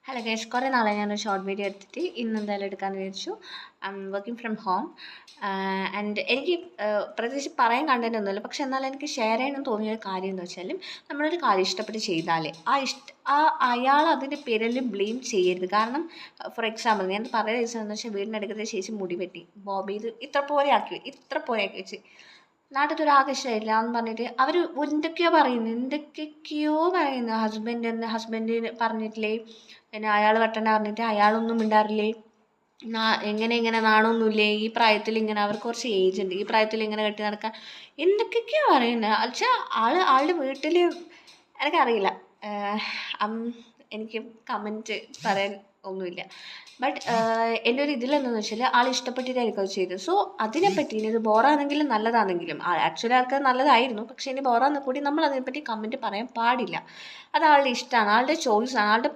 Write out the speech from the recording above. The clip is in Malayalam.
ഹലോ ഗൈസ്, കുറേ നാളെ ഞാനൊരു ഷോർട്ട് വീഡിയോ എടുത്തിട്ട് ഇന്ന് എന്തായാലും എടുക്കാമെന്ന് വിചാരിച്ചു. I am working from home and എനിക്ക് പ്രത്യേകിച്ച് പറയാൻ കണ്ടന്റ് ഒന്നുമില്ല. പക്ഷെ എന്നാലും എനിക്ക് ഷെയർ ചെയ്യണമെന്ന് തോന്നിയൊരു കാര്യം എന്ന് വെച്ചാൽ, നമ്മളൊരു കാര്യം ഇഷ്ടപ്പെട്ട് ചെയ്താൽ അയാൾ അതിൻ്റെ പേരിൽ ബ്ലെയിം ചെയ്യരുത്. കാരണം ഫോർ എക്സാമ്പിൾ ഞാൻ പറയുന്ന ദിവസം എന്ന് വെച്ചാൽ, വീടിനടുക്കത്തെ ചേച്ചി മുടി വെട്ടി ബോബി ഇത് ഇത്ര പോലെ ആക്കി വെച്ച് നാട്ടിലത്തെ ഒരു ആകർഷമില്ല എന്ന് പറഞ്ഞിട്ട് അവർ എന്തൊക്കെയോ പറയുന്നു. ഹസ്ബൻഡ് പറഞ്ഞിട്ടില്ലേ, പിന്നെ അയാൾ വെട്ടണ്ട പറഞ്ഞിട്ട് അയാളൊന്നും മിണ്ടാറില്ലേ, ഇങ്ങനെ നാണമൊന്നുമില്ലേ, ഈ പ്രായത്തിൽ ഇങ്ങനെ അവർക്ക് കുറച്ച് ഏജ് ഉണ്ട്, ഈ പ്രായത്തിൽ ഇങ്ങനെ കെട്ടി നടക്കാൻ എന്തൊക്കെയൊക്കെയോ പറയുന്നത്. വെച്ചാൽ ആളുടെ വീട്ടിൽ എനിക്കറിയില്ല. എനിക്ക് കമൻറ്റ് പറയാൻ ഒന്നുമില്ല. ബട്ട് എൻ്റെ ഒരു ഇതിലെന്താണെന്ന് വെച്ചാൽ, ആൾ ഇഷ്ടപ്പെട്ടിട്ടായിരിക്കും അത് ചെയ്തത്. സോ അതിനെപ്പറ്റി ഇനി ഇത് ബോറാണെങ്കിലും നല്ലതാണെങ്കിലും, ആക്ച്വലി ആൾക്ക് നല്ലതായിരുന്നു, പക്ഷേ ഇനി ബോറാന്ന് കൂടി നമ്മൾ അതിനെപ്പറ്റി കമൻറ്റ് പറയാൻ പാടില്ല. അത് ആളുടെ ഇഷ്ടമാണ്, ആളുടെ ചോയ്സാണ്, ആളുടെ